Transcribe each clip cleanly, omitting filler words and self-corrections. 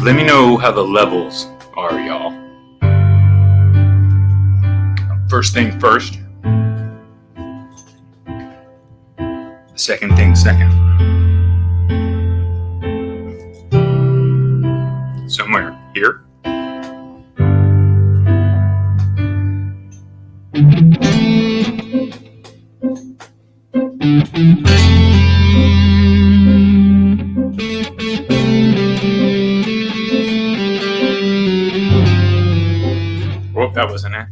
Let me know how the levels are, y'all. First thing first. Second thing second. Somewhere here. Oh, that wasn't it.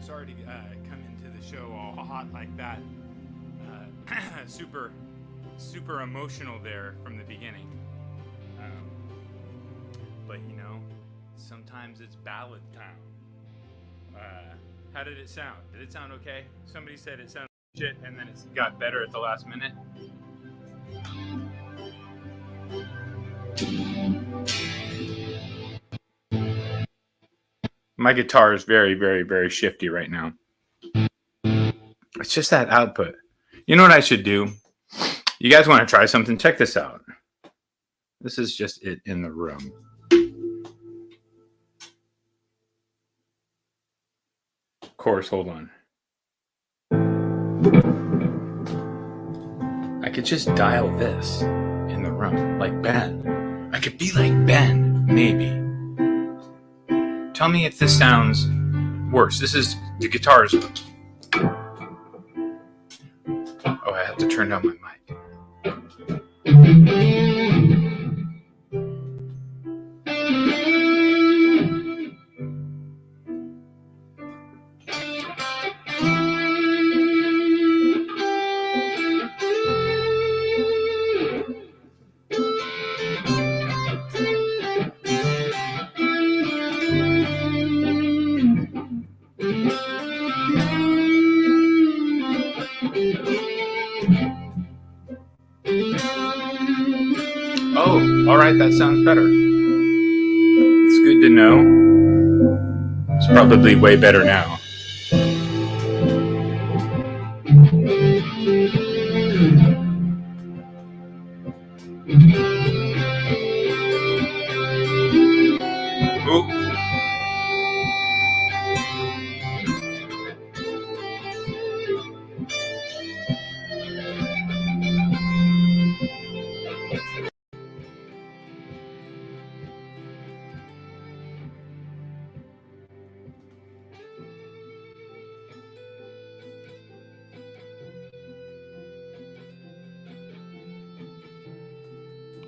Sorry to come into the show all hot like that. Super emotional there from the beginning. But you know, sometimes it's ballad time. How did it sound? Did it sound okay? Somebody said it sounded shit and then it got better at the last minute. My guitar is very, very, very shifty right now. It's just that output. You know what I should do? You guys want to try something? Check this out. This is just it in the room. Chorus, hold on. I could just dial this in the room, like Ben. I could be like Ben, maybe. Tell me if this sounds worse. This is the guitars. Oh, I have to turn down my mic. Oh, all right. That sounds better. It's good to know. It's probably way better now. Ooh.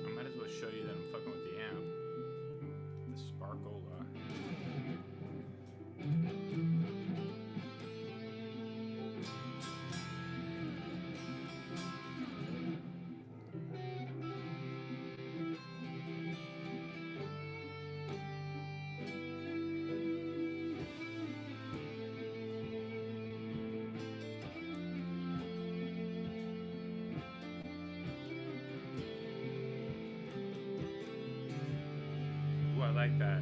I might as well show you that I'm fucking with the amp. The Sparkle. Ooh, I like that.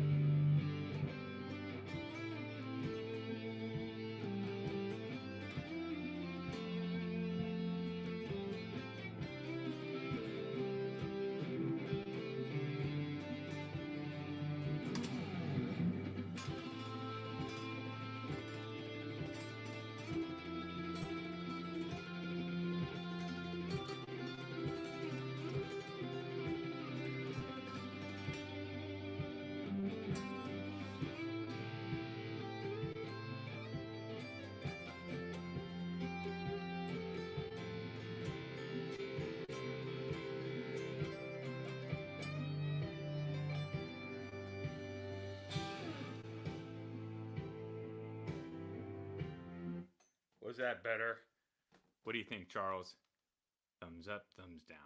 Was that better? What do you think, Charles? Thumbs up, thumbs down.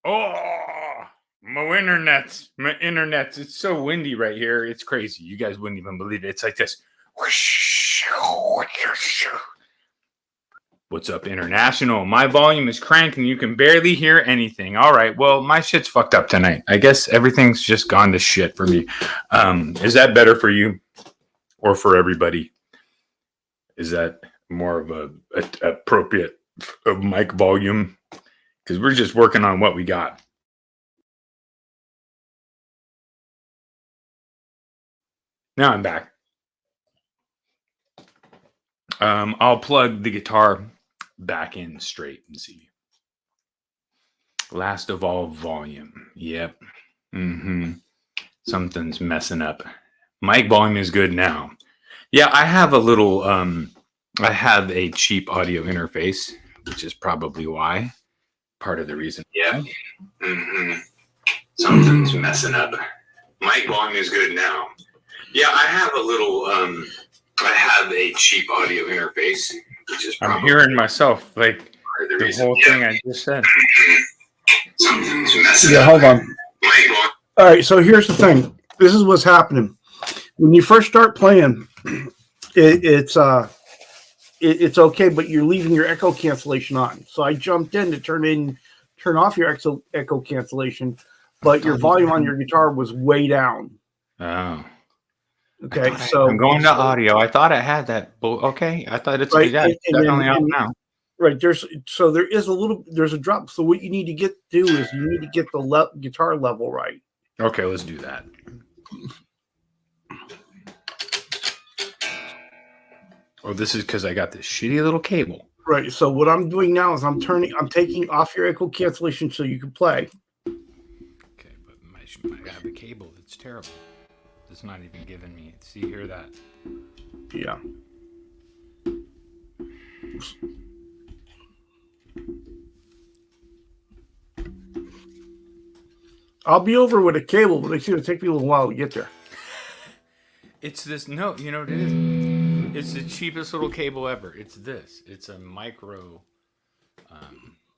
Oh, my internet's. It's so windy right here. It's crazy. You guys wouldn't even believe it. It's like this. What's up, international? My volume is cranked and you can barely hear anything. All right. Well, my shit's fucked up tonight. I guess everything's just gone to shit for me. Is that better for you or for everybody? Is that more of a appropriate mic volume? Because we're just working on what we got. Now I'm back. I'll plug the guitar back in straight and see. Last of all, volume. Yep. Something's messing up. Mic volume is good now. Yeah, I have a little, I have a cheap audio interface, which is probably why. Part of the reason. Yeah. Something's messing up. Mic volume is good now. Yeah, I have a little, I have a cheap audio interface, which is probably. I'm hearing myself, like, the whole thing I just said. Something's messing up. Hold on. All right, so here's the thing. This is what's happening. When you first start playing, it's okay, but you're leaving your echo cancellation on. So I jumped in to turn off your echo cancellation, but your volume on your guitar was way down. Oh. Okay, so I'm going to audio. I thought I had that. Okay, I thought it's right, definitely out now. Right, there's a drop. So what you need to do is you need to get the guitar level right. Okay, let's do that. Oh, this is because I got this shitty little cable. Right. So what I'm doing now is I'm taking off your echo cancellation so you can play. Okay, but I have a cable that's terrible. It's not even giving me. See, hear that? Yeah. I'll be over with a cable, but it's going to take me a little while to get there. It's this. No, you know what it is? It's the cheapest little cable ever. It's this. It's a micro.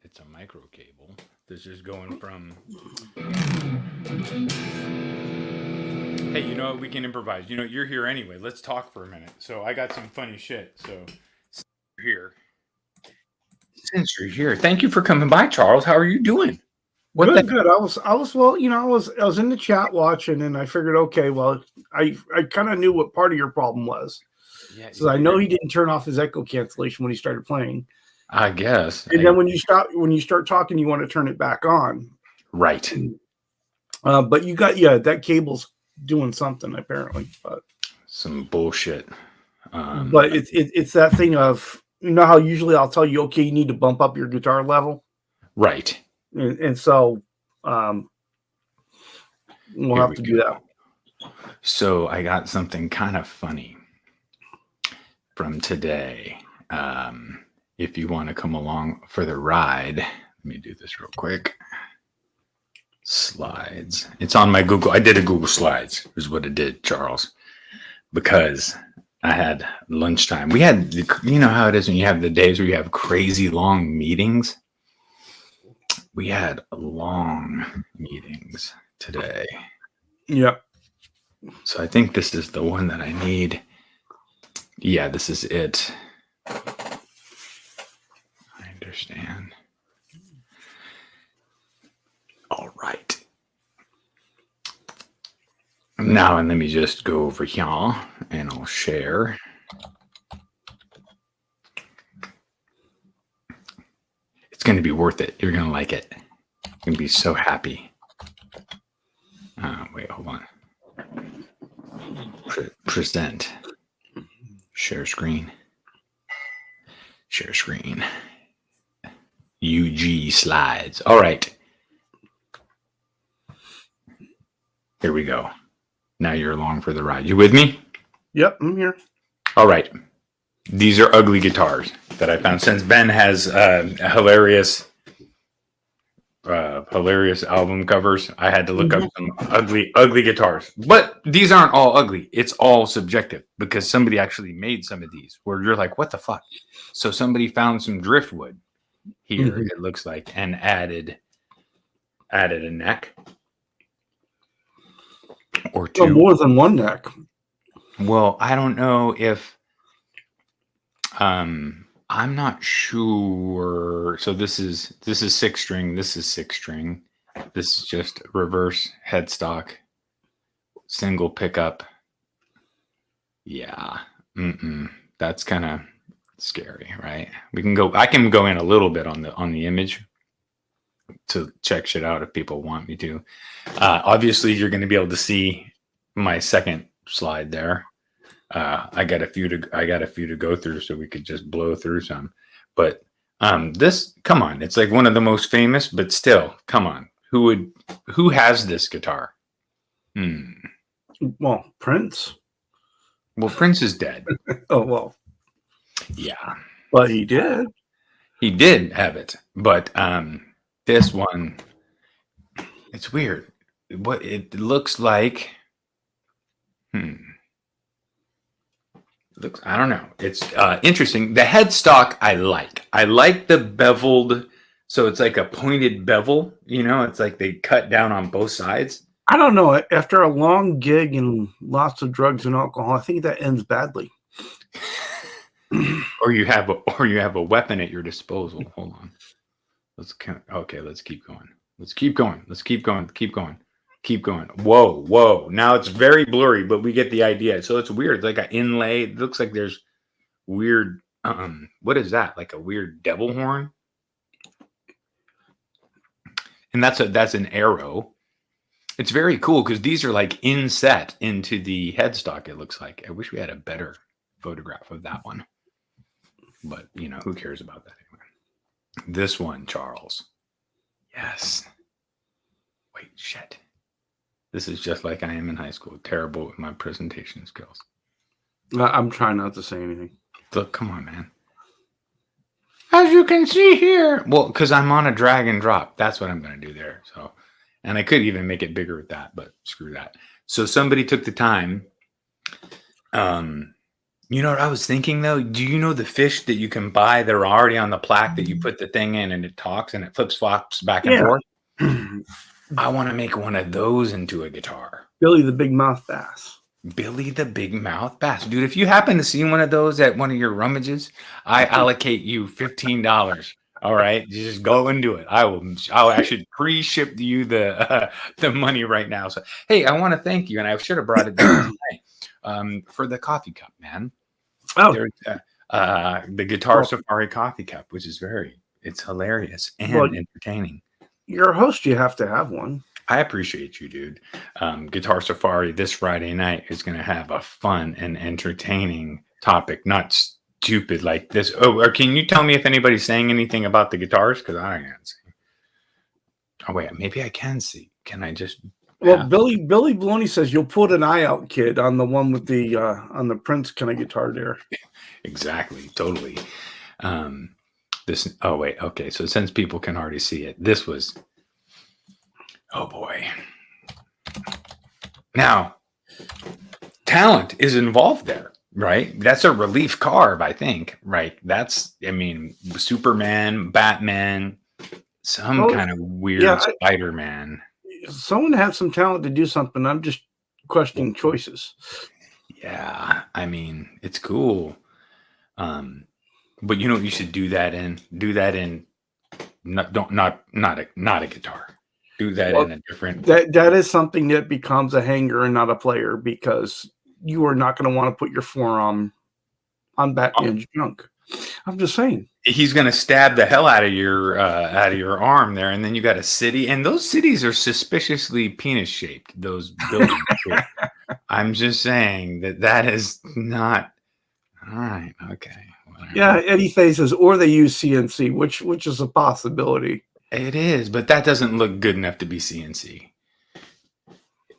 It's a micro cable. This is going from. Hey, you know what? We can improvise. You know, you're here anyway. Let's talk for a minute. So I got some funny shit. So since you're here, thank you for coming by, Charles. How are you doing? What Good, the? good. Well, I was in the chat watching, and I figured, okay, well, I kind of knew what part of your problem was. Yeah, So I know he didn't turn off his echo cancellation when he started playing. I guess. And then when you start talking, you want to turn it back on. Right. But you got that cable's doing something apparently. But Some bullshit. but it's that thing of how usually I'll tell you, okay, you need to bump up your guitar level. Right. And so we'll have to do that. So I got something kind of funny from today. If you want to come along for the ride, let me do this real quick. Slides. It's on my Google. I did a Google Slides, is what it did, Charles, because I had lunchtime. We had, you know how it is when you have the days where you have crazy long meetings. We had long meetings today. Yeah. So I think this is the one that I need. Yeah, this is it. I understand. All right. Now, and let me just go over here and I'll share. It's going to be worth it. You're going to like it. You're going to be so happy. Wait, hold on. Present. Share screen. Share screen. UG slides. All right. Here we go. Now you're along for the ride. You with me? Yep, I'm here. All right. These are ugly guitars that I found. Since Ben has hilarious album covers, I had to look up some ugly guitars. But these aren't all ugly. It's all subjective because somebody actually made some of these where you're like, what the fuck? So somebody found some driftwood here, it looks like, and added a neck or two. More than one neck. Well, I don't know if I'm not sure. So this is 6-string, this is 6-string. This is just reverse headstock, single pickup. Yeah. That's kind of scary, right? I can go in a little bit on the image to check shit out if people want me to. Obviously you're going to be able to see my second slide there. I got a few to go through, so we could just blow through some. But this, come on, it's like one of the most famous, but still, come on, who has this guitar? Well, Prince. Well, Prince is dead. Oh well, yeah, but he did. He did have it, but this one, it's weird. What it looks like. Looks, I don't know. It's interesting. The headstock I like. I like the beveled, so it's like a pointed bevel. You know, it's like they cut down on both sides. I don't know. After a long gig and lots of drugs and alcohol, I think that ends badly. Or you have a weapon at your disposal. Hold on. Let's keep going. Keep going. Whoa. Now it's very blurry, but we get the idea. So it's weird. It's like an inlay. It looks like there's weird. What is that? Like a weird devil horn? And that's an arrow. It's very cool because these are like inset into the headstock. It looks like. I wish we had a better photograph of that one. But who cares about that anyway? This one, Charles. Yes. Wait, shit. This is just like I am in high school. Terrible with my presentation skills. I'm trying not to say anything. Look, come on, man. As you can see here. Well, because I'm on a drag and drop. That's what I'm going to do there. So, and I could even make it bigger with that, but screw that. So somebody took the time. You know what I was thinking, though? Do you know the fish that you can buy that are already on the plaque that you put the thing in and it talks and it flops back and forth? I want to make one of those into a guitar. Billy the Big Mouth Bass. Billy the Big Mouth Bass. Dude, if you happen to see one of those at one of your rummages, I allocate you $15. All right, you just go and do it. I'll actually pre-ship you the money right now. So hey, I want to thank you, and I should have brought it down tonight for the coffee cup, man. Oh, There's the Guitar Well- Safari coffee cup, which is it's hilarious and Well- entertaining. you're a host. You have to have one. I appreciate you, dude. Guitar Safari this Friday night is going to have a fun and entertaining topic, not stupid like this. Oh, or can you tell me if anybody's saying anything about the guitars? Because I can't see. Oh wait, maybe I can see. Can I just? Well, Billy Baloney says you'll put an eye out, kid, on the one with the on the Prince kind of guitar there. Exactly, totally. This. Oh wait, okay. So since people can already see it, this was. Oh boy. Now, talent is involved there, right? That's a relief carve, I think, right? I mean, Superman, Batman, some kind of weird Spider-Man. Someone has some talent to do something. I'm just questioning choices. Yeah, I mean, it's cool. But you know what you should do that in? Do that in not a guitar. Do that in a different. That is something that becomes a hanger and not a player, because you are not going to want to put your forearm on Batman's junk. I'm just saying. He's going to stab the hell out of your arm there, and then you got a city, and those cities are suspiciously penis shaped. Those buildings. I'm just saying that is not all right. Okay. Whatever. Yeah, Eddie Fay says, or they use CNC, which is a possibility. It is, but that doesn't look good enough to be CNC.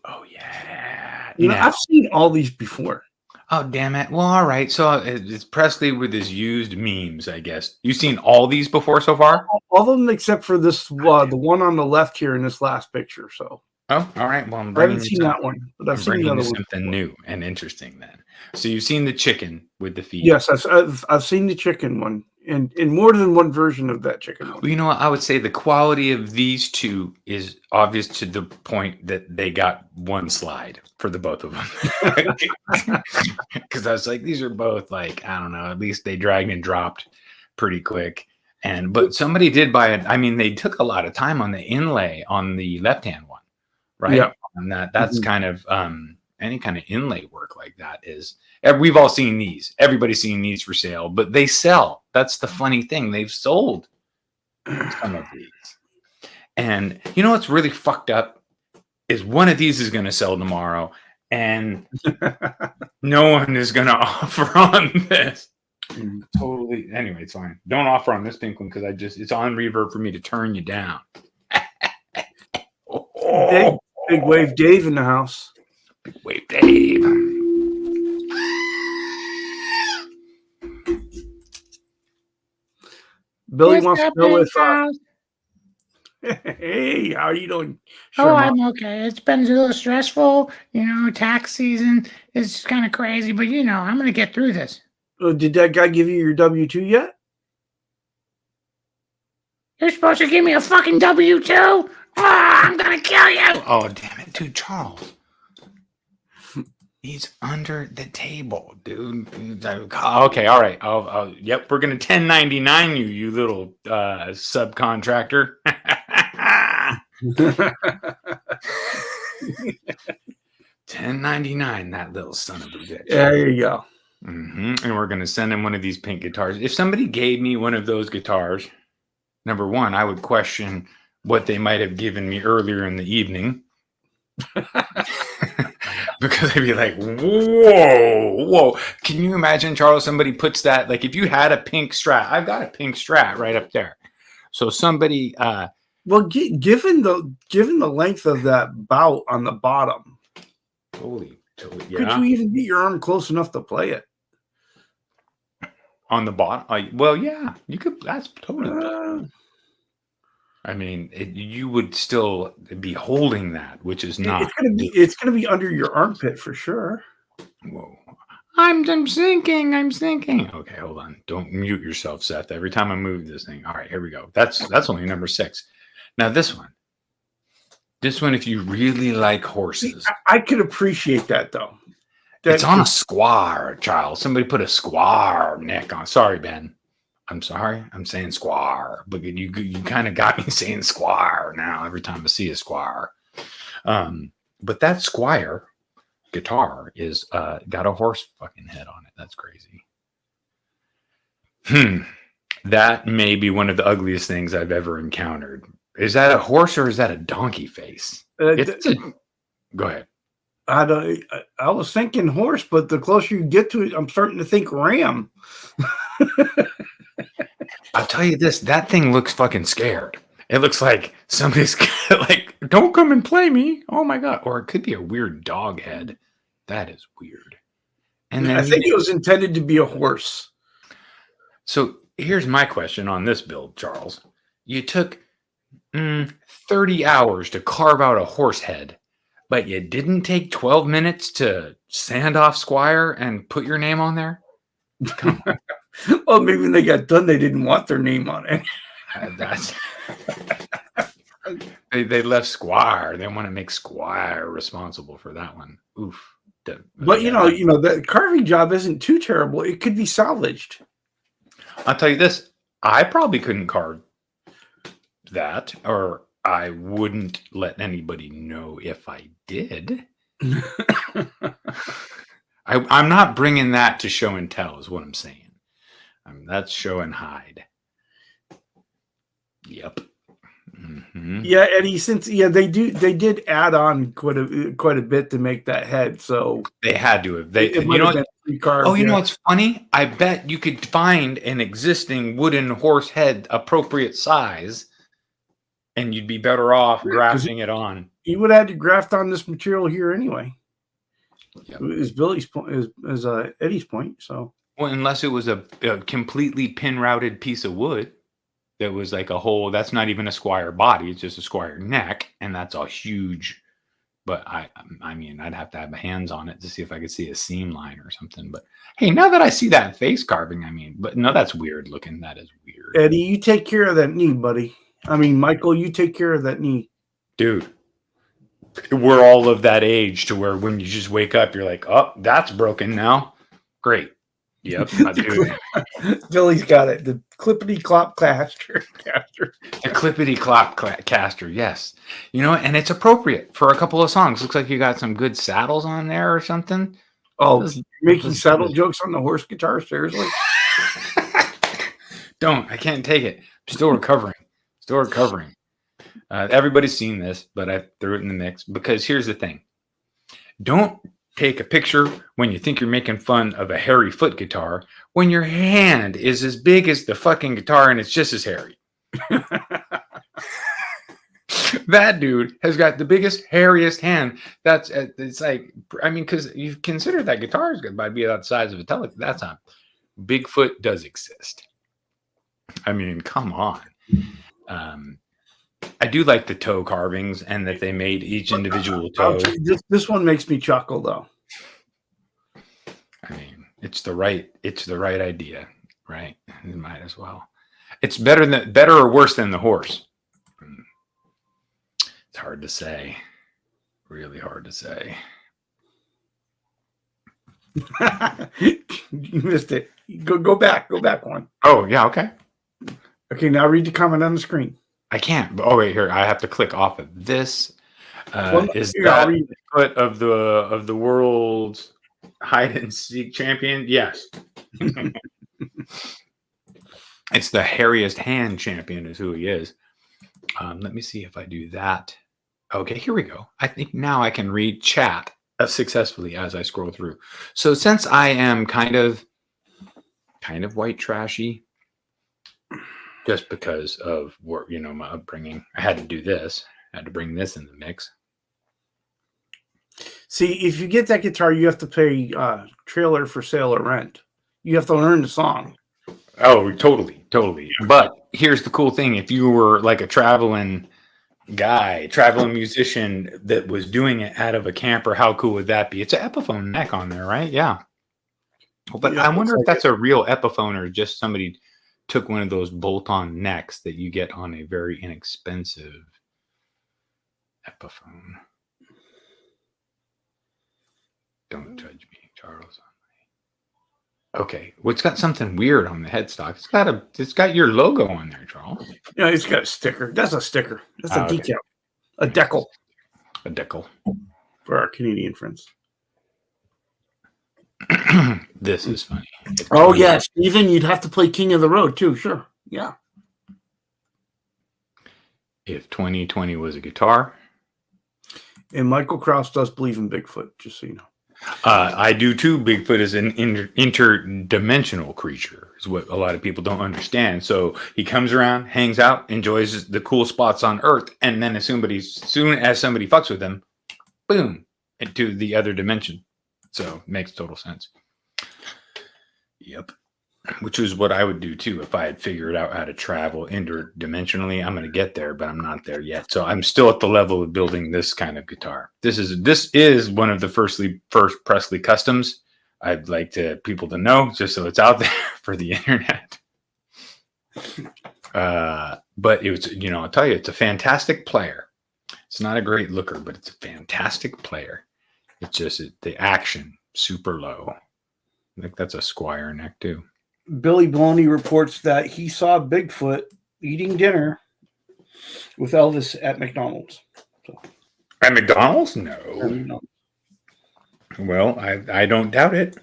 Oh yeah. You know, I've seen all these before. Oh damn it! Well, all right. So it's Presley with his used memes, I guess. You've seen all these before so far? All of them except for this, the one on the left here in this last picture. So. Oh, all right. Well, I haven't seen that one, but I've seen the other one. Something new and interesting then. So you've seen the chicken with the feet. Yes, I've seen the chicken one, and in more than one version of that chicken one. Well, you know what? I would say the quality of these two is obvious to the point that they got one slide for the both of them. Because I was like, these are both like, I don't know, at least they dragged and dropped pretty quick. But somebody did buy it. I mean, they took a lot of time on the inlay on the left-hand one, right? Yeah. And that's kind of any kind of inlay work like that is. We've all seen these. Everybody's seen these for sale, but they sell. That's the funny thing. They've sold some of these. And you know what's really fucked up is one of these is going to sell tomorrow, and no one is going to offer on this. Totally. Anyway, it's fine. Don't offer on this pink one because it's on reverb for me to turn you down. Big Wave Dave in the house. Big Wave Dave. Billy wants to know if hey, how are you doing? Sure, I'm okay. It's been a little stressful, tax season is kind of crazy, but I'm going to get through this. Did that guy give you your W-2 yet? You're supposed to give me a fucking W-2? Oh, I'm going to kill you. Oh, damn it, dude, Charles. He's under the table, dude. Okay, all right. Yep, we're going to 1099 you little subcontractor. 1099, that little son of a bitch. There you go. And we're going to send him one of these pink guitars. If somebody gave me one of those guitars, number one, I would question what they might have given me earlier in the evening. Because they'd be like, whoa. Can you imagine, Charles, somebody puts that, like if you had a pink Strat, I've got a pink Strat right up there. So somebody... well, given the length of that bout on the bottom, totally, yeah. Could you even get your arm close enough to play it? On the bottom? Well, yeah, you could. That's totally... I mean, you would still be holding that, which is not. It's gonna be under your armpit for sure. Whoa! I'm thinking. Okay, hold on. Don't mute yourself, Seth. Every time I move this thing. All right, here we go. That's only number 6. Now this one, if you really like horses, I could appreciate that though. It's on a square, Charles. Somebody put a square neck on. Sorry, Ben. I'm sorry. I'm saying squire, but you kind of got me saying squire now every time I see a squire. But that squire guitar is got a horse fucking head on it. That's crazy. That may be one of the ugliest things I've ever encountered. Is that a horse or is that a donkey face? Go ahead. I was thinking horse, but the closer you get to it, I'm starting to think ram. I'll tell you this, that thing looks fucking scared. It looks like somebody's like, don't come and play me. Oh my God. Or it could be a weird dog head. That is weird. And then I think it was intended to be a horse. So here's my question on this build, Charles. You took 30 hours to carve out a horse head, but you didn't take 12 minutes to sand off Squire and put your name on there? Come on. Well, maybe when they got done, they didn't want their name on it. That's they left Squire. They want to make Squire responsible for that one. Oof. But you know, the carving job isn't too terrible. It could be salvaged. I'll tell you this. I probably couldn't carve that, or I wouldn't let anybody know if I did. I'm not bringing that to show and tell is what I'm saying. That's show and hide. Yep. Mm-hmm. Yeah, Eddie. They did add on quite a bit to make that head. So they had to have. You know what's funny? I bet you could find an existing wooden horse head appropriate size, and you'd be better off grafting it on. You would have had to graft on this material here anyway. Yep. Is Billy's point? Is Eddie's point? So. Well, unless it was a completely pin routed piece of wood that was like a whole, that's not even a Squire body, it's just a Squire neck, and that's a huge, but I mean, I'd have to have my hands on it to see if I could see a seam line or something. But hey, now that I see that face carving, but no, that's weird looking. That is weird. Eddie, you take care of that knee, buddy. Michael, you take care of that knee. Dude, we're all of that age to where when you just wake up, you're like, oh, that's broken now. Great. Yep, I do. Billy's got it. The clippity clop caster. The clippity clop caster, yes. And it's appropriate for a couple of songs. Looks like you got some good saddles on there or something. Oh, making saddle jokes on the horse guitar, seriously? Don't. I can't take it. I'm still recovering. Everybody's seen this, but I threw it in the mix because here's the thing. Don't take a picture when you think you're making fun of a hairy foot guitar when your hand is as big as the fucking guitar and it's just as hairy. That dude has got the biggest, hairiest hand. It's like, because you consider that guitar is going to be about the size of a telephone. That's not. Bigfoot does exist. Come on. I do like the toe carvings and that they made each individual toe. This one makes me chuckle though. It's the right idea, right? You might as well. It's better or worse than the horse. It's hard to say. Really hard to say. You missed it. Go back one. Oh yeah, okay. Okay, now read the comment on the screen. I can't. Oh wait, here I have to click off of this. Is that the foot of the world's hide and seek champion? Yes. It's the hairiest hand champion is who he is. Let me see if I do that. Okay, here we go. I think now I can read chat successfully as I scroll through. So since I am kind of white trashy, just because of work, my upbringing, I had to do this. I had to bring this in the mix. See, if you get that guitar, you have to pay trailer for sale or rent. You have to learn the song. Oh, totally. But here's the cool thing. If you were like a traveling musician that was doing it out of a camper, how cool would that be? It's an Epiphone neck on there, right? Yeah. But yeah, I wonder if that's a real Epiphone or just somebody took one of those bolt-on necks that you get on a very inexpensive Epiphone. Don't judge me, Charles. Okay, well, it's got something weird on the headstock. It's got your logo on there, Charles. Yeah, it's got a sticker. That's a sticker. That's a Okay. decal. A decal A decal. for our Canadian friends. This is funny. Oh yeah, Steven, you'd have to play King of the Road too. Sure. Yeah. If 2020 was a guitar, And Michael Krause does believe in Bigfoot, just so you know. I do too. Bigfoot is an interdimensional creature, is what a lot of people don't understand. So he comes around, hangs out, enjoys the cool spots on Earth, and then as soon as somebody fucks with him, boom, into the other dimension. So it makes total sense. Yep. Which is what I would do too if I had figured out how to travel interdimensionally. I'm going to get there, but I'm not there yet. So I'm still at the level of building this kind of guitar. This is one of the first Presley customs. I'd like people to know, just so it's out there for the internet. But it was, I'll tell you, it's a fantastic player. It's not a great looker, but it's a fantastic player. It's just the action super low. I think that's a Squire neck too. Billy Baloney reports that he saw Bigfoot eating dinner with Elvis at McDonald's. So, at McDonald's? No. Well, I don't doubt it.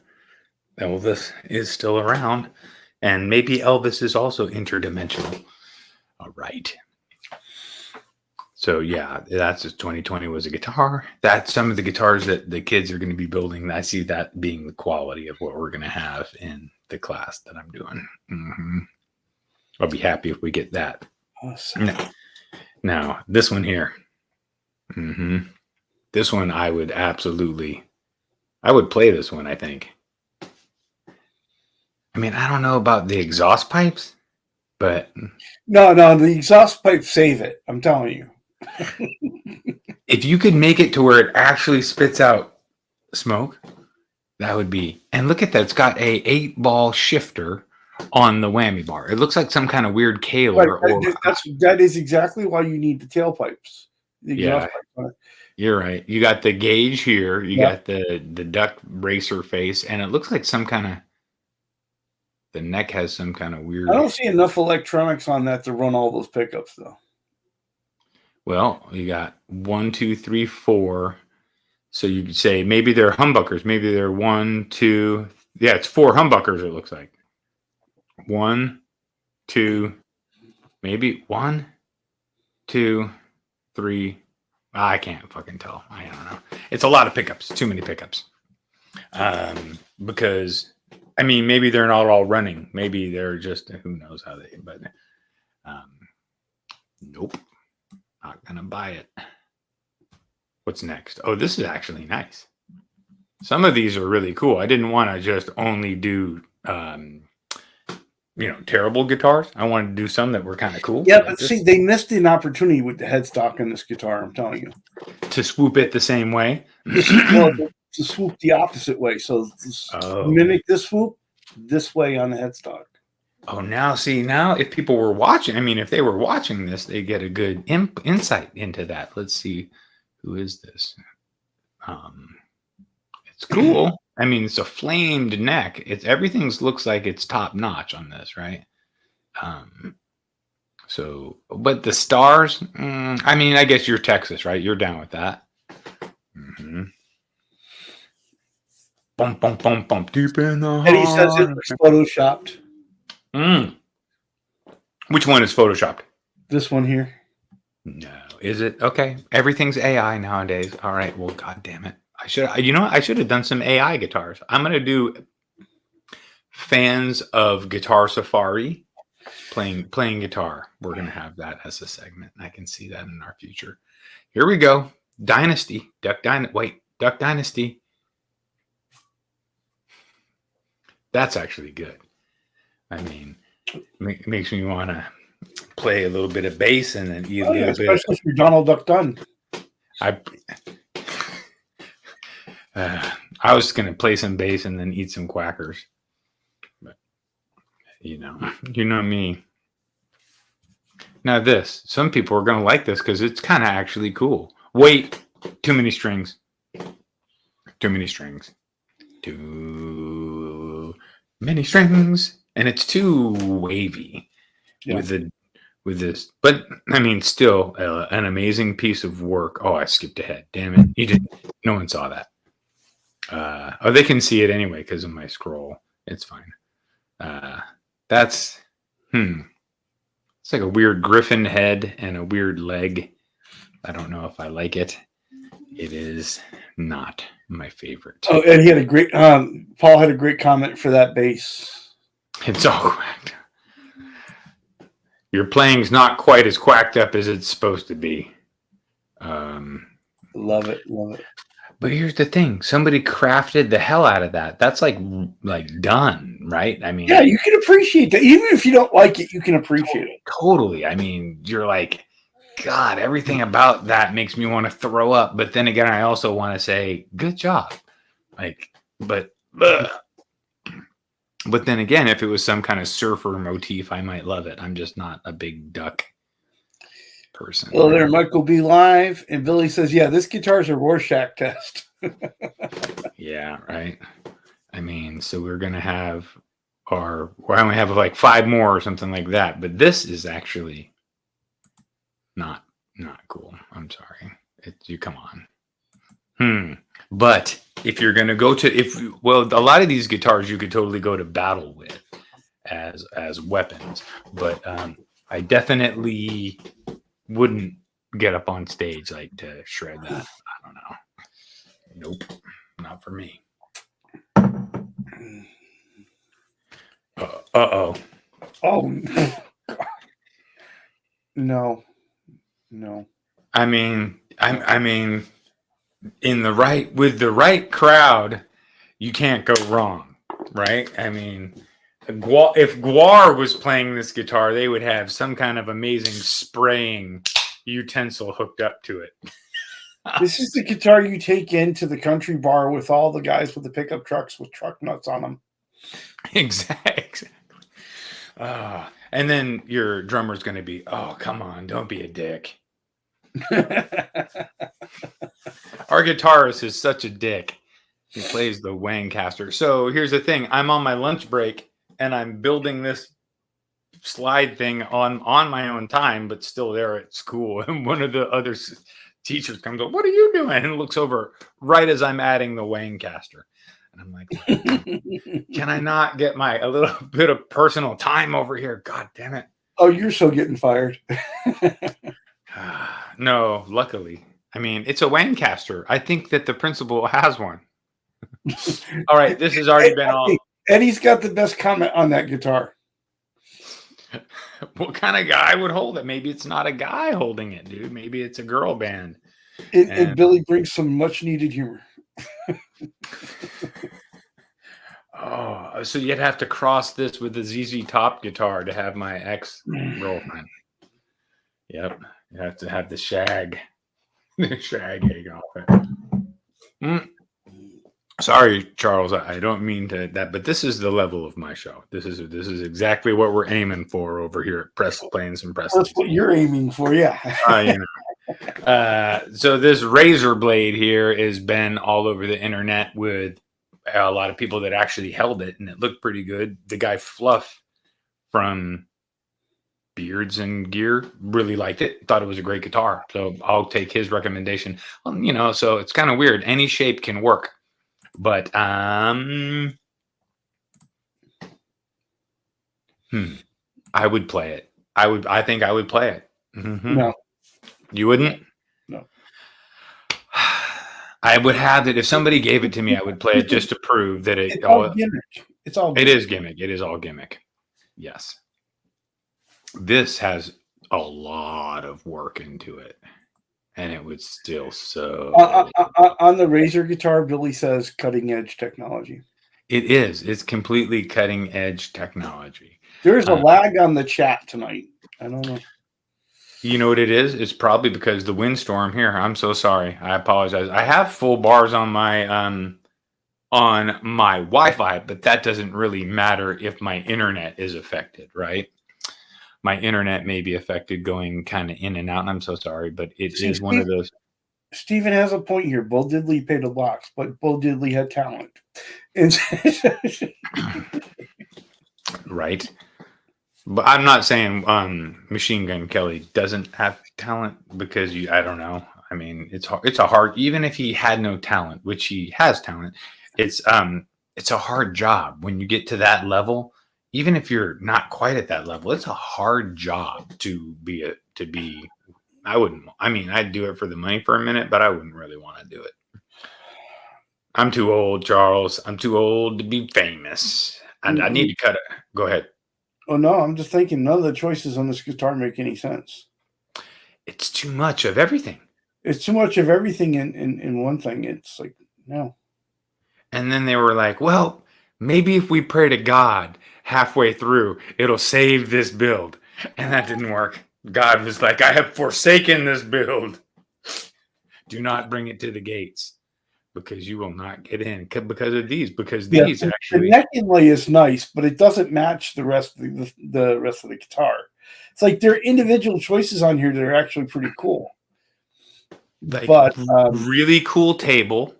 Elvis is still around. And maybe Elvis is also interdimensional. All right. So, yeah, that's 2020 was a guitar. That's some of the guitars that the kids are going to be building. I see that being the quality of what we're going to have in the class that I'm doing. Mm-hmm. I'll be happy if we get that. Awesome. Now, this one here. Mm-hmm. This one I would play this one, I think. I mean, I don't know about the exhaust pipes, but... No, the exhaust pipes save it. I'm telling you. If you could make it to where it actually spits out smoke, that would be... And look at that. It's got a 8-ball shifter on the whammy bar. It looks like some kind of weird Kaler. Right, that is exactly why you need the tailpipes. Yeah, you're right. You got the gauge here. You got the duck racer face. And it looks like some kind of... The neck has some kind of weird... I don't see enough electronics on that to run all those pickups, though. Well, you got 1, 2, 3, 4. So you could say maybe they're humbuckers. Maybe they're 1, 2. Yeah, it's 4 humbuckers, it looks like. 1, 2, maybe 1, 2, 3. I can't fucking tell. I don't know. It's a lot of pickups. Too many pickups. Because, I mean, maybe they're not all running. Maybe they're just, who knows how they, but nope. Not gonna buy it. What's next? Oh, this is actually nice. Some of these are really cool. I didn't want to just only do, terrible guitars. I wanted to do some that were kind of cool. Yeah, but see, they missed an opportunity with the headstock in this guitar. I'm telling you. To swoop it the same way. To swoop the opposite way. So mimic this swoop this way on the headstock. Oh, now if people were watching, if they were watching this, they get a good insight into that. Let's see, who is this? It's cool. It's a flamed neck. Everything looks like it's top notch on this, right? But the stars, I guess you're Texas, right? You're down with that. Mm-hmm. Bump, bump, bump, bump, deep in the heart. And he says it was photoshopped. Which one is photoshopped? This one here. No, is it? Okay, everything's AI nowadays. All right, well, god damn it, I should have done some AI guitars. I'm gonna do fans of Guitar Safari playing guitar. We're gonna have that as a segment. I can see that in our future. Here we go. Dynasty, Duck Dynasty. That's actually good. Makes me want to play a little bit of bass and then eat a little bit. Especially for Donald Duck Dunn. I was going to play some bass and then eat some quackers. But, you know me. Now some people are going to like this because it's kind of actually cool. Wait, too many strings. Too many strings. Too many strings, and it's too wavy Yeah. with this. But I mean, still an amazing piece of work. Oh, I skipped ahead. Damn it! You didn't. No one saw that. Oh, they can see it anyway because of my scroll. It's fine. That's It's like a weird griffin head and a weird leg. I don't know if I like it. It is not my favorite. Oh, and he had a great. Paul had a great comment for that bass. It's all quacked. Your playing's not quite as quacked up as it's supposed to be. Love it. But here's the thing: somebody crafted the hell out of that. That's like done, right? I mean, yeah, you can appreciate that, even if you don't like it. You can appreciate it. Totally. I mean, you're like, God, everything about that makes me want to throw up. But then again, I also want to say, good job. But then again, if it was some kind of surfer motif, I might love it. I'm just not a big duck person. Hello there, Michael B. Live. And Billy says, yeah, this guitar's a Rorschach test. Yeah, right. I mean, so we're going to have I only have like 5 more or something like that. But this is actually not cool. I'm sorry. You come on. But if you're going to go to, a lot of these guitars you could totally go to battle with as weapons. But I definitely wouldn't get up on stage like to shred that. I don't know. Nope, not for me. Uh-oh. Oh, no. I mean, with the right crowd, you can't go wrong, right? I mean, if Guar was playing this guitar, they would have some kind of amazing spraying utensil hooked up to it. This is the guitar you take into the country bar with all the guys with the pickup trucks with truck nuts on them. Exactly. And then your drummer's going to be, oh, come on, don't be a dick. Our guitarist is such a dick. He plays the Wancaster. So here's the thing. I'm on my lunch break, and I'm building this slide thing on my own time, but still there at school. And one of the other teachers comes up, what are you doing? And looks over right as I'm adding the Wancaster. And I'm like, can I not get a little bit of personal time over here? God damn it. Oh, you're so getting fired. No, luckily. I mean, it's a Wancaster. I think that the principal has one. All right, this has already been all. Eddie's got the best comment on that guitar. What kind of guy would hold it? Maybe it's not a guy holding it, dude. Maybe it's a girl band. And Billy brings some much needed humor. Oh, so you'd have to cross this with the ZZ Top guitar to have my ex-girlfriend. Yep. You have to have the shag hang off it. Sorry, Charles. I don't mean that, but this is the level of my show. This is exactly what we're aiming for over here at Pressleys and Pressleys. That's what you're aiming for, yeah. So this razor blade here has been all over the internet with a lot of people that actually held it, and it looked pretty good. The guy Fluff from Beards and Gear really liked it, thought it was a great guitar, so I'll take his recommendation. So it's kind of weird. Any shape can work, but I would play it. I think I would play it. Mm-hmm. No, you wouldn't. No. I would have it if somebody gave it to me. I would play it just to prove that it's all gimmick. It's all gimmick. It is gimmick. It is all gimmick. Yes. This has a lot of work into it, and it would still so. On the Razor guitar, Billy says cutting edge technology. It is. It's completely cutting edge technology. There's a lag on the chat tonight. I don't know. You know what it is? It's probably because the windstorm here. I'm so sorry. I apologize. I have full bars on my Wi-Fi, but that doesn't really matter if my internet is affected, right? My internet may be affected going kind of in and out, and I'm so sorry, but it is one of those. Stephen has a point here. Bo Diddley paid a box, but Bo Diddley had talent. And Right. But I'm not saying Machine Gun Kelly doesn't have talent because I don't know. I mean, it's a hard, even if he had no talent, which he has talent, it's a hard job when you get to that level. Even if you're not quite at that level, it's a hard job to be. I wouldn't. I mean, I'd do it for the money for a minute, but I wouldn't really want to do it. I'm too old, Charles. I'm too old to be famous. And I need to cut it. Go ahead. Oh no, I'm just thinking none of the choices on this guitar make any sense. It's too much of everything. It's too much of everything in one thing. It's like, no. And then they were like, well, maybe if we pray to God halfway through, it'll save this build. And that didn't work. God was like, I have forsaken this build. Do not bring it to the gates because you will not get in because of these. Because these actually. The neck inlay is nice, but it doesn't match the rest of the rest of the guitar. It's like there are individual choices on here that are actually pretty cool. Like, but really cool table,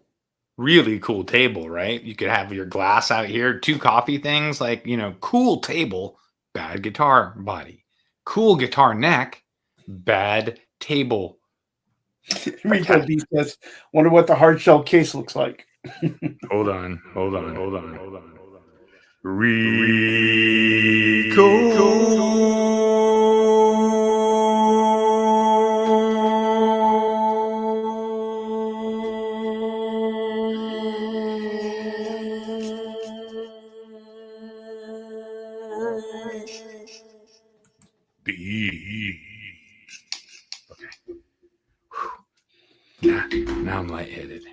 right? You could have your glass out here, 2 coffee things, like, cool table, bad guitar body, cool guitar neck, bad table. Rico B says, wonder what the hard shell case looks like. Hold on. Rico. Okay. Now I'm lightheaded.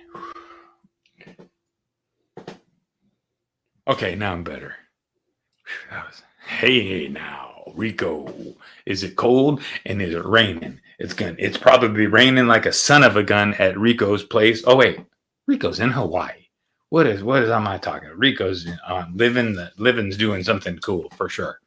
Okay, now I'm better. Hey now, Rico. Is it cold and is it raining? It's probably raining like a son of a gun at Rico's place. Oh wait, Rico's in Hawaii. What am I talking? Rico's living's doing something cool for sure.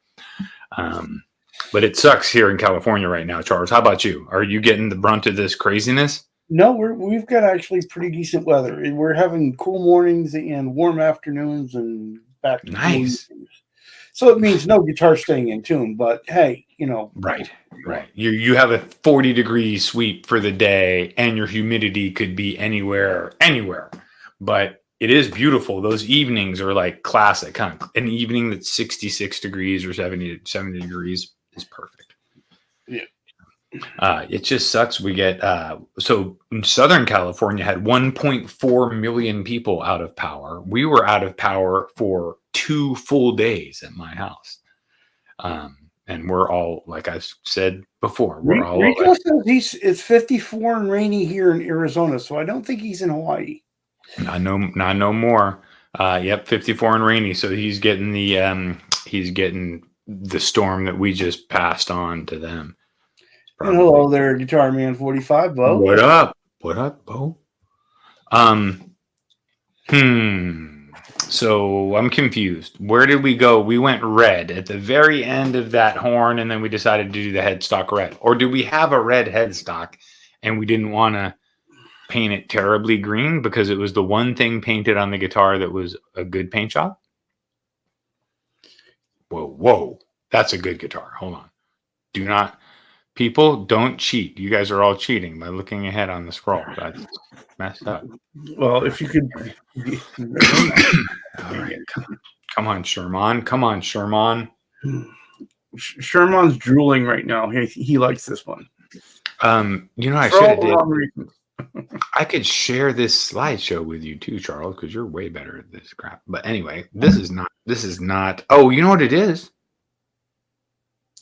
But it sucks here in California right now, Charles. How about you? Are you getting the brunt of this craziness? No, we've got actually pretty decent weather. We're having cool mornings and warm afternoons and back to nice. So it means no guitar staying in tune, but hey, Right. You have a 40-degree sweep for the day, and your humidity could be anywhere. But it is beautiful. Those evenings are like classic. Kind of an evening that's 66 degrees or 70 degrees is perfect. Yeah. It just sucks. We get so Southern California had 1.4 million people out of power. We were out of power for 2 full days at my house. And we're all, like I've said before, Rico says it's 54 and rainy here in Arizona, so I don't think he's in Hawaii. Not no more. Yep, 54 and rainy. So he's getting the storm that we just passed on to them. And hello there, Guitar Man 45, Bo. What up, Bo? So I'm confused. Where did we go? We went red at the very end of that horn, and then we decided to do the headstock red. Or do we have a red headstock and we didn't want to paint it terribly green because it was the one thing painted on the guitar that was a good paint job? Whoa. That's a good guitar. Hold on. People, don't cheat. You guys are all cheating by looking ahead on the scroll. That's messed up. Well, if you could. All right. Come on, Sherman. Sherman's drooling right now. He likes this one. I should have I could share this slideshow with you too, Charles, because you're way better at this crap. But anyway, this is not. Oh, you know what it is?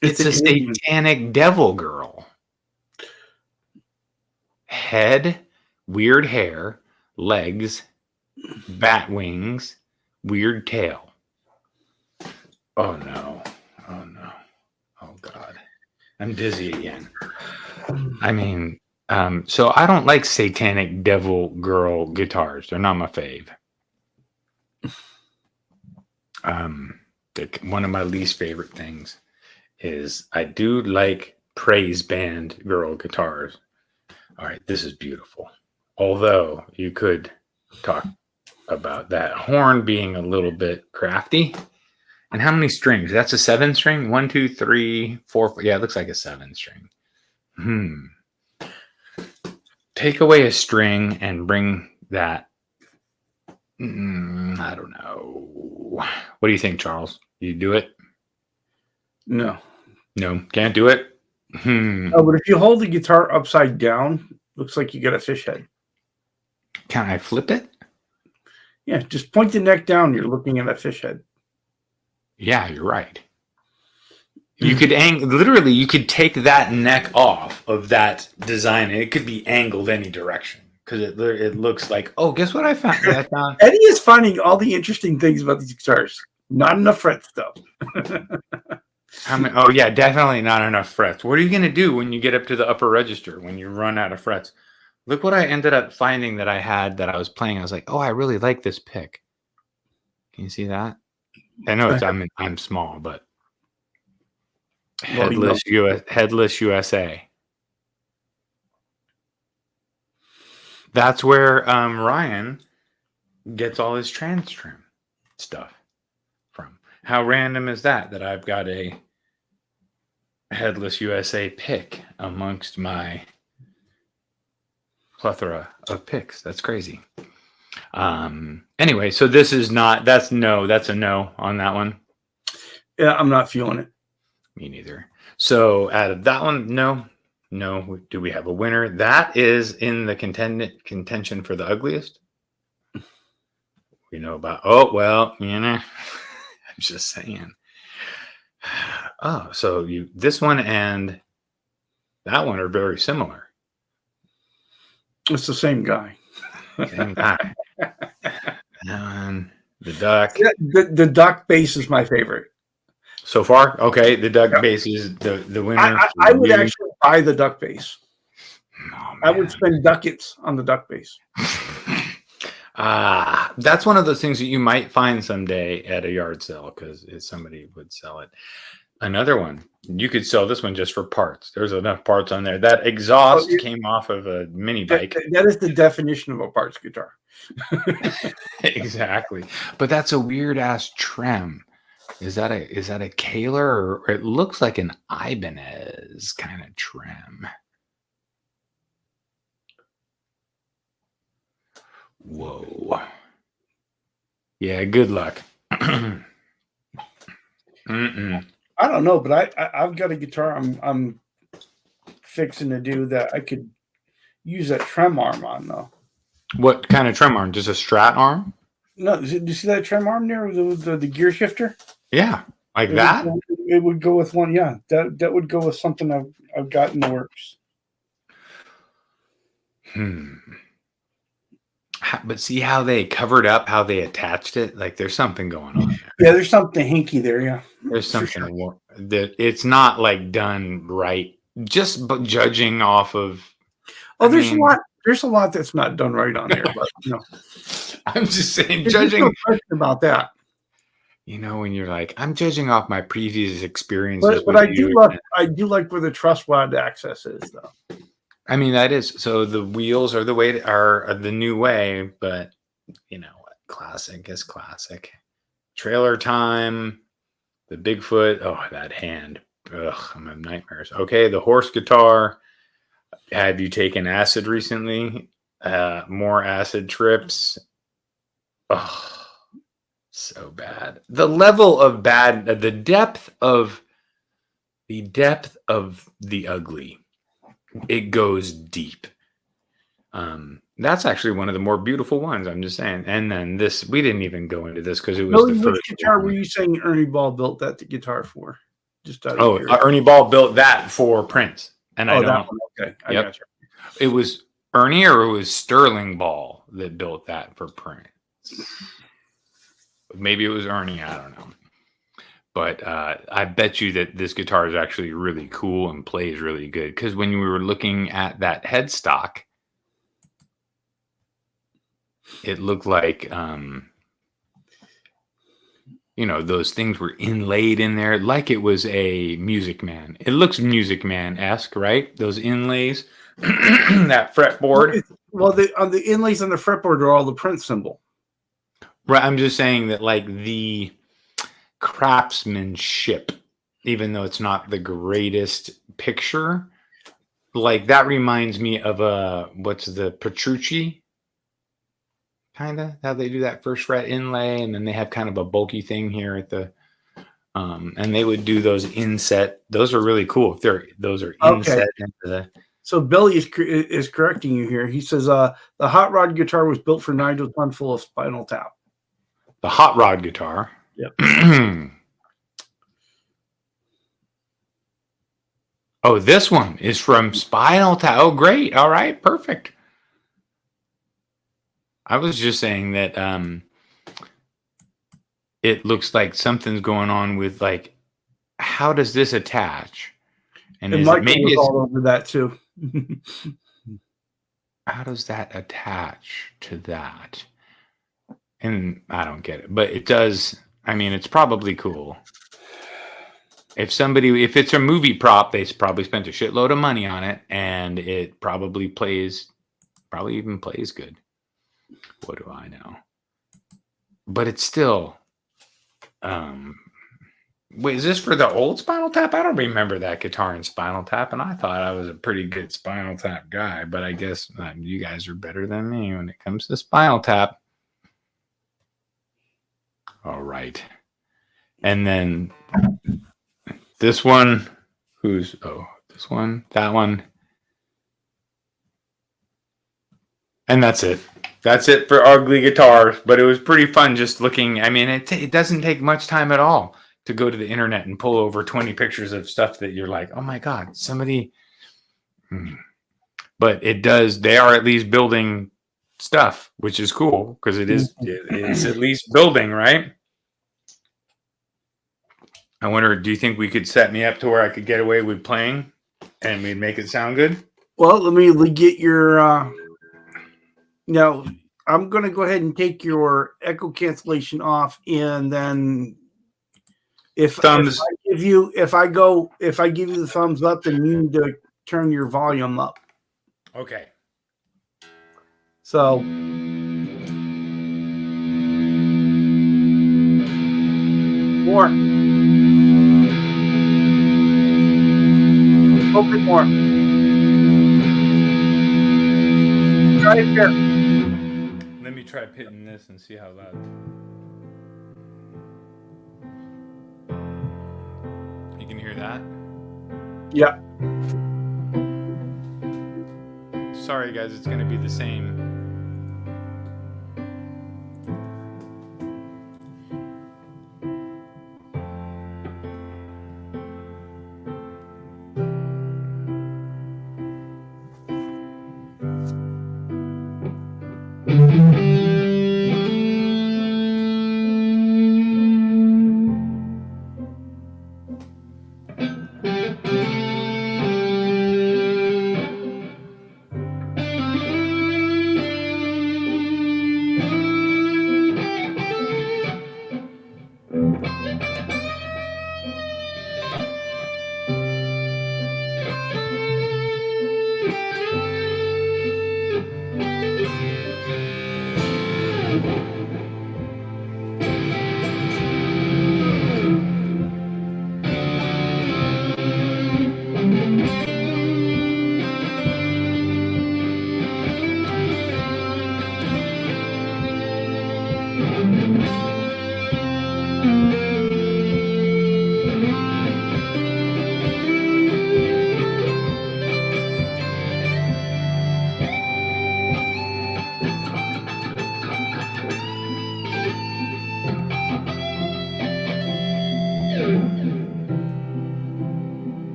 It's a satanic devil girl. Head, weird hair, legs, bat wings, weird tail. Oh no. Oh God. I'm dizzy again. I mean, so I don't like satanic devil girl guitars. They're not my fave. One of my least favorite things is I do like praise band girl guitars. All right, this is beautiful. Although you could talk about that horn being a little bit crafty And how many strings? That's a 7 string? 1, 2, 3, 4. Yeah, it looks like a 7 string. Take away a string and bring that. I don't know. What do you think, Charles? You do it? No. No, can't do it. Oh, but if you hold the guitar upside down, looks like you got a fish head. Can I flip it? Yeah, just point the neck down. You're looking at a fish head. Yeah, you're right. You could literally, you could take that neck off of that design, and it could be angled any direction because it looks like. Oh, guess what I found? Eddie is finding all the interesting things about these guitars. Not enough frets, though. Oh yeah, definitely not enough frets. What are you gonna do when you get up to the upper register when you run out of frets? Look what I ended up finding that I had that I was playing. I was like, oh, I really like this pick. Can you see that? I know I'm small, but headless USA. That's where Ryan gets all his trans trim stuff from. How random is that I've got a headless USA pick amongst my plethora of picks? That's crazy. Anyway, so that's a no on that one. Yeah, I'm not feeling it. Me neither. So out of that one, no. Do we have a winner? That is in the contention for the ugliest. We know about. Oh well, I'm just saying. Oh, so this one and that one are very similar. It's the same guy. Same guy. And the duck. Yeah, the duck bass is my favorite. So far, okay. The duck bass is the winner. I would actually buy the duck bass. Oh, I would spend ducats on the duck bass. That's one of those things that you might find someday at a yard sale because somebody would sell it. Another one, you could sell this one just for parts. There's enough parts on there. That exhaust came off of a mini bike. That is the definition of a parts guitar. Exactly. But that's a weird ass trem. Is that a Kaler, or it looks like an Ibanez kind of trem? Whoa. Yeah, good luck. I don't know, but I've got a guitar I'm fixing to do that I could use that trem arm on though. What kind of trem arm? Just a Strat arm? No, do you see that trem arm there with the gear shifter? Yeah, like that. It would go with one. Yeah, that would go with something I've got in the works. But see how they covered up, how they attached it? Like there's something going on there. Yeah, there's something hinky there. Yeah, there's something that it's not like done right. Just judging off of. There's a lot that's not done right on there. But I'm just saying, there's judging no question about that. When you're like, I'm judging off my previous experiences. But I do like where the truss rod access is, though. I mean, that is so. The wheels are are the new way, but you know what? Classic is classic. Trailer time, the Bigfoot. Oh, that hand. Ugh, I'm having nightmares. Okay, the horse guitar. Have you taken acid recently? More acid trips. Oh, so bad. The level of bad, the depth of the ugly. It goes deep. That's actually one of the more beautiful ones. I'm just saying. And then this, we didn't even go into this because it was the first guitar. Were you saying Ernie Ball built that guitar for? Just Ernie Ball built that for Prince, and I don't. That one. Okay, I got you. It was Ernie, or it was Sterling Ball that built that for Prince. Maybe it was Ernie. I don't know. But I bet you that this guitar is actually really cool and plays really good. Because when we were looking at that headstock, it looked like, those things were inlaid in there like it was a Music Man. It looks Music Man-esque, right? Those inlays, that fretboard. Well, the inlays on the fretboard are all the Prince symbol. Right. I'm just saying that, like, the craftsmanship, even though it's not the greatest picture. Like that reminds me of what's the Petrucci? Kind of how they do that first fret inlay, and then they have kind of a bulky thing here at the and they would do those inset. Those are really cool. If those are inset into the. So Billy is correcting you here. He says the hot rod guitar was built for Nigel Tunfull of Spinal Tap. The hot rod guitar. Yep. Oh, this one is from Spinal Tap. Oh, great. All right, perfect. I was just saying that it looks like something's going on with like, how does this attach? And Michael was all over that too. How does that attach to that? And I don't get it, but it does. I mean, it's probably cool. If it's a movie prop, they probably spent a shitload of money on it, and it probably even plays good. What do I know? But it's still. Wait, is this for the old Spinal Tap? I don't remember that guitar in Spinal Tap, and I thought I was a pretty good Spinal Tap guy, but I guess you guys are better than me when it comes to Spinal Tap. All right. And then this one, this one, that one. And that's it. That's it for ugly guitars, but it was pretty fun just looking. I mean, it doesn't take much time at all to go to the internet and pull over 20 pictures of stuff that you're like, oh my God, somebody. But it does. They are at least building stuff, which is cool because it's at least building, right? I wonder, do you think we could set me up to where I could get away with playing and we'd make it sound good? Well, let me get your. Now, I'm going to go ahead and take your echo cancellation off, and then if I give you the thumbs up, then you need to turn your volume up. Okay. So more. Open more. Try it here. Let me try pitting this and see how loud. You can hear that? Yeah. Sorry, guys, it's going to be the same.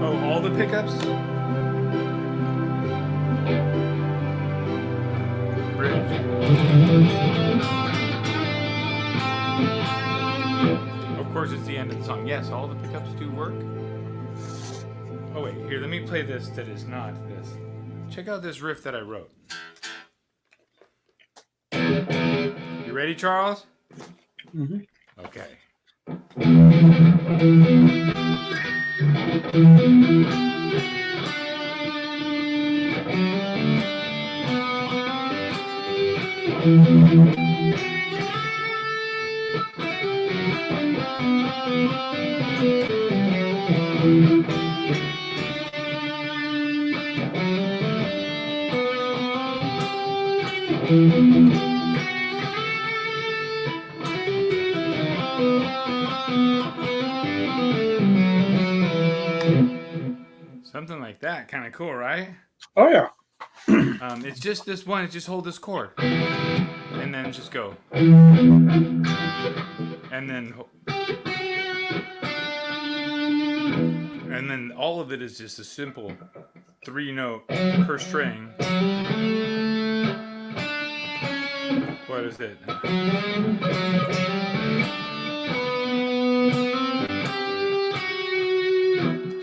Oh, all the pickups? Bridge. Of course, it's the end of the song. Yes, all the pickups do work. Oh, wait. Here, let me play this that is not this. Check out this riff that I wrote. You ready, Charles? Mm-hmm. Okay. Something like that. Kind of cool, right? Oh yeah. It's just this one. It's just hold this chord. And then just go. And then all of it is just a simple 3-note per string. What is it?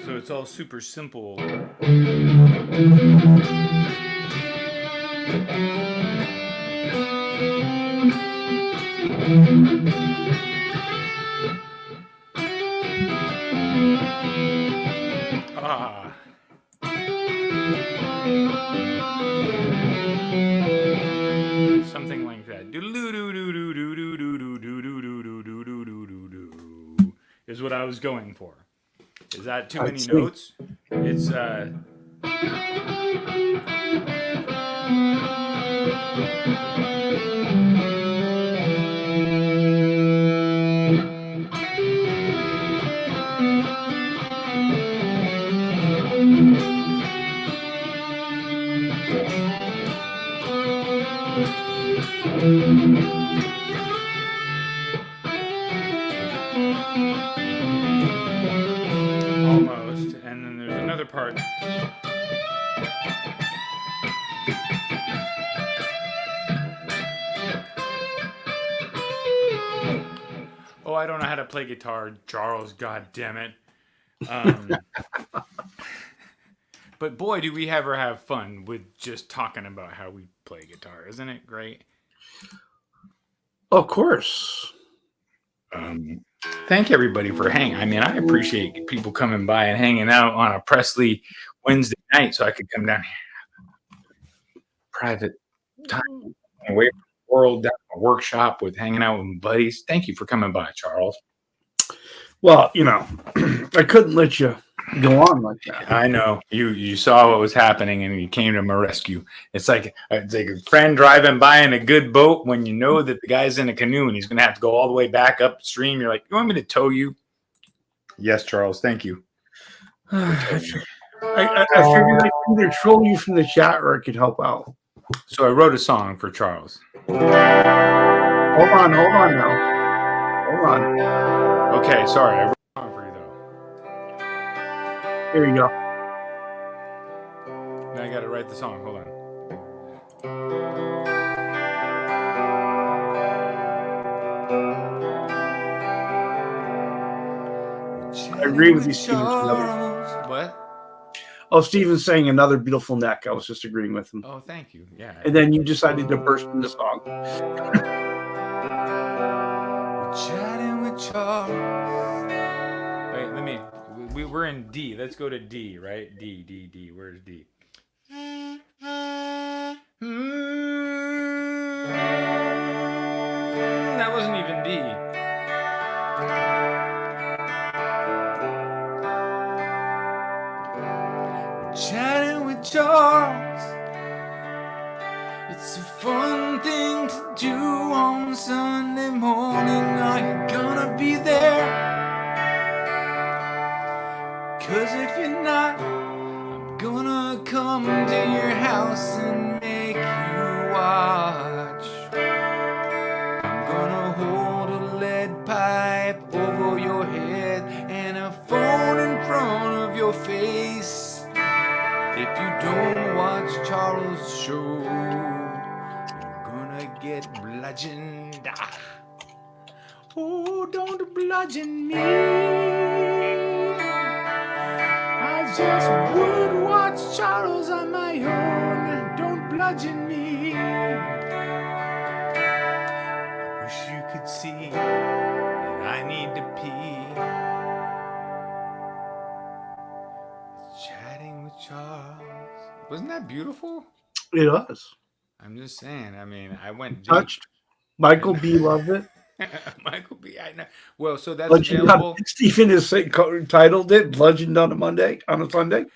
So it's all super simple. Ah. Something like that. Is what I was going for. Is that too many notes? It's almost, and then there's another part. Oh, I don't know how to play guitar, Charles. God damn it. But boy, do we ever have fun with just talking about how we play guitar. Isn't it great? Of course. Thank everybody for hanging. I mean, I appreciate people coming by and hanging out on a Presley Wednesday night so I could come down here. Private time away from the world, down a workshop with hanging out with my buddies. Thank you for coming by, Charles. Well, I couldn't let you go on like that. I know you saw what was happening and you came to my rescue. It's like a friend driving by in a good boat when you know that the guy's in a canoe and he's going to have to go all the way back upstream. You're like, you want me to tow you? Yes, Charles. Thank you. I figured I could either troll you from the chat or I could help out. So I wrote a song for Charles. Hold on now. Hold on. Okay, sorry. I wrote a song for you though. Here you go. Now I got to write the song. Hold on. I agree with you, Steven. What? Oh, Steven's saying another beautiful neck. I was just agreeing with him. Oh, thank you. Yeah. And then you decided to burst into song. Chatting with Charles. Wait, we're in D. Let's go to D, right? D. Where's D? That wasn't even D. Chatting with Charles. It's a fun thing to do on Sunday morning. Are you gonna be there? 'Cause if you're not, I'm gonna come to your house and make you watch. I'm gonna hold a lead pipe over your head face. If you don't watch Charles' show, you're gonna get bludgeoned. Oh, don't bludgeon me. I just would watch Charles on my own. Don't bludgeon me. I wish you could see that I need to pee. Chatting with Charles. Wasn't that beautiful? It was. I'm just saying. I mean, I went deep. Touched. Michael B. loved it. Michael B. I know. Well, so that's Bludgeoned available. Stephen has titled it "Bludgeoned on a Sunday."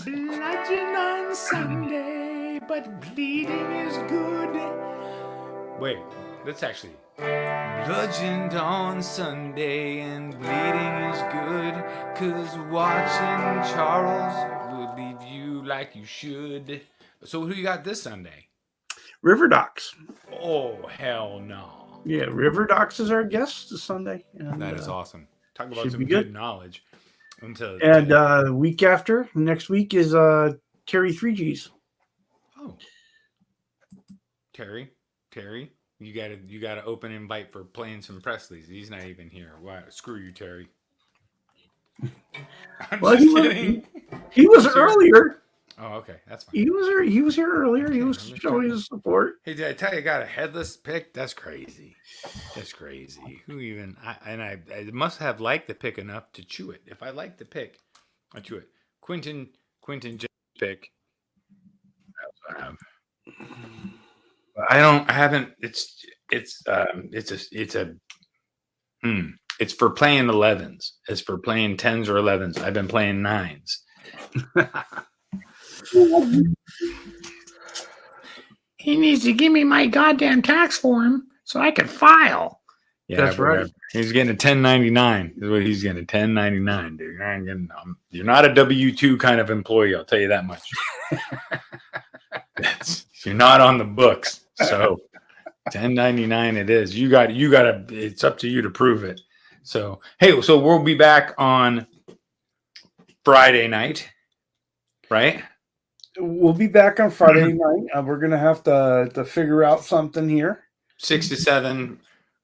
Bludgeon on Sunday, but bleeding is good. Wait, that's actually bludgeoned on Sunday and bleeding is good. 'Cause watching Charles would leave you like you should. So who you got this Sunday? River Docs. Oh, hell no. Yeah, River Docs is our guest this Sunday. And, That is awesome. Talk about should some be good good. knowledge. Week after, next week is Terry 3Gs. Oh. Terry, you gotta open invite for playing some Pressleys. He's not even here. Why? Screw you, Terry. I'm Well, just kidding. He was earlier. Oh, okay, that's fine. He was here earlier. He Okay, was I'm just showing trying his support. Hey, did I tell you I got a headless pick? That's crazy. That's crazy. Who even? I must have liked the pick enough to chew it. If I like the pick, I chew it. Quentin J pick. I also have. I haven't. It's for playing 11s. It's for playing 10s or 11s. I've been playing 9s. He needs to give me my goddamn tax form so I can file. Yeah, That's right. He's getting a 1099. Is what he's getting, a 1099, dude. You're not a W-2 kind of employee. I'll tell you that much. You're not on the books. So 1099 it is. You got to. It's up to you to prove it. So hey, so we'll be back on Friday night, right? We'll be back on Friday night. We're gonna have to figure out something here. 6 to 7.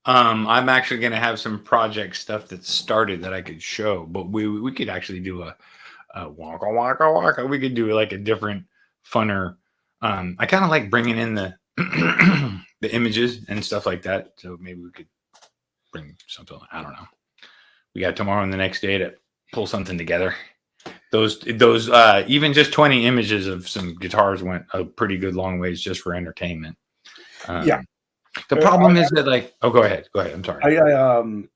I'm actually going to have some project stuff that's started that I could show, but we could actually do a waka waka waka. We could do like a different, funner. I kind of like bringing in the the images and stuff like that. So maybe we could bring something. I don't know. We got tomorrow and the next day to pull something together. Those even just 20 images of some guitars went a pretty good long ways just for entertainment. Yeah. The problem is that, like, oh, go ahead. I'm sorry.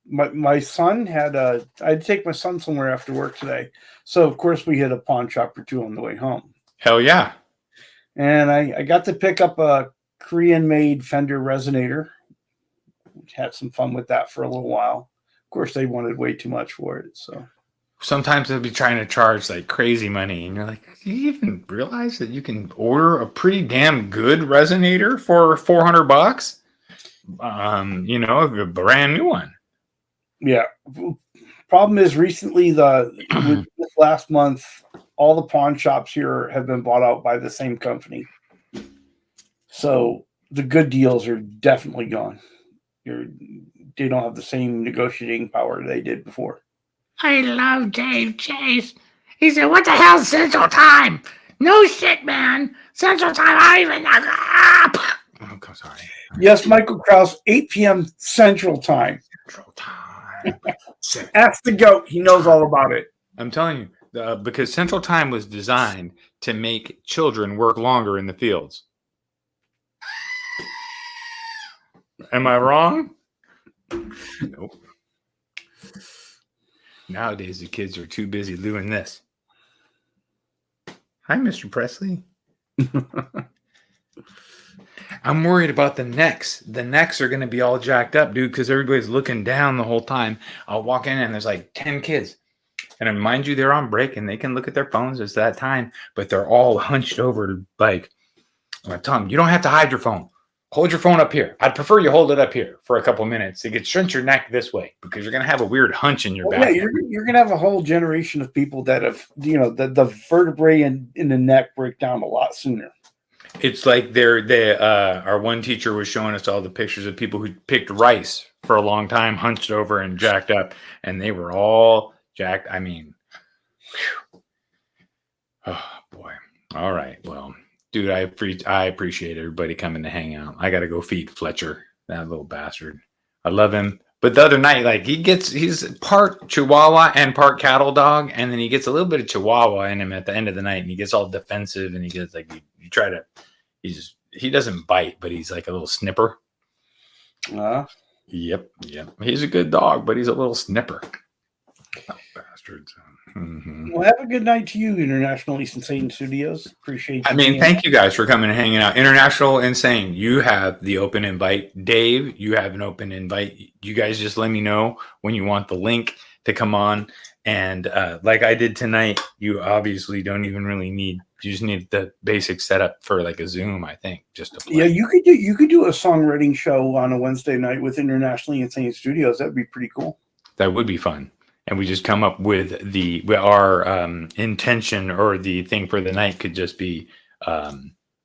My son had I had to take my son somewhere after work today, so of course we hit a pawn shop or two on the way home. Hell yeah! And I got to pick up a Korean-made Fender resonator. Had some fun with that for a little while. Of course, they wanted way too much for it, so. Sometimes they'll be trying to charge like crazy money, and you're like, do you even realize that you can order a pretty damn good resonator for $400? A brand new one. Yeah. Problem is, recently this last month, all the pawn shops here have been bought out by the same company. So the good deals are definitely gone. They don't have the same negotiating power they did before. I love Dave Chase. He said, "What the hell's Central Time?" No shit, man. Central Time, I don't even know. Oh, sorry. Yes, Michael Krause, 8 p.m. Central Time. Central Time. Ask the goat. He knows all about it. I'm telling you, because Central Time was designed to make children work longer in the fields. Am I wrong? Nope. Nowadays, the kids are too busy doing this. Hi, Mr. Presley. I'm worried about the necks. The necks are going to be all jacked up, dude, because everybody's looking down the whole time. I'll walk in and there's like 10 kids. And mind you, they're on break and they can look at their phones. It's that time, but they're all hunched over like, I'm telling them, you don't have to hide your phone. hold your phone up here. I'd prefer you hold it up here for a couple minutes. You could shrink your neck this way because you're going to have a weird hunch in your Well, back. yeah, you're gonna have a whole generation of people that have, the vertebrae in the neck break down a lot sooner. It's like our one teacher was showing us all the pictures of people who picked rice for a long time, hunched over and jacked up, and they were all jacked. I mean, whew. Oh boy. All right. Well, dude, I appreciate everybody coming to hang out. I got to go feed Fletcher, that little bastard. I love him. But the other night, like he's part Chihuahua and part cattle dog, and then he gets a little bit of Chihuahua in him at the end of the night, and he gets all defensive, and he gets like you try to, he doesn't bite, but he's like a little snipper. Yep. He's a good dog, but he's a little snipper. Oh, bastards. Mm-hmm. Well, have a good night to you, International Insane Studios. Appreciate you. I mean, thank you guys for coming and hanging out. International Insane, you have the open invite. Dave, you have an open invite. You guys just let me know when you want the link to come on. And like I did tonight, you obviously don't even really need, you just need the basic setup for like a Zoom, I think, just to play. Yeah, you could do a songwriting show on a Wednesday night with Internationally Insane Studios. That'd be pretty cool. That would be fun. And we just come up with our intention, or the thing for the night could just be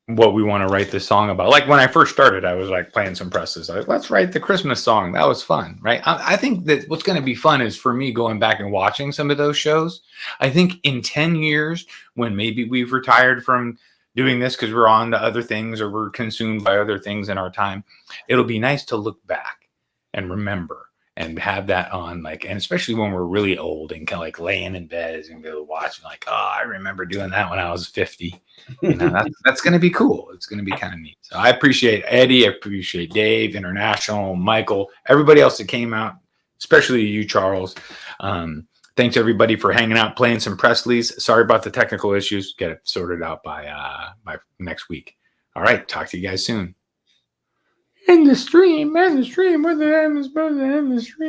what we want to write this song about. Like when I first started, I was like playing some Pressleys. Like, let's write the Christmas song. That was fun, right? I think that what's going to be fun is for me going back and watching some of those shows. I think in 10 years, when maybe we've retired from doing this because we're on to other things or we're consumed by other things in our time, it'll be nice to look back and remember and have that on, like, and especially when we're really old and kind of like laying in bed and go watching, like, oh, I remember doing that when I was 50. That's going to be cool. It's going to be kind of neat. So I appreciate Eddie. I appreciate Dave, International, Michael, everybody else that came out, especially you, Charles. Thanks everybody for hanging out, playing some Pressleys. Sorry about the technical issues. Get it sorted out by next week. All right. Talk to you guys soon. End the stream. End the stream. Where the end the stream?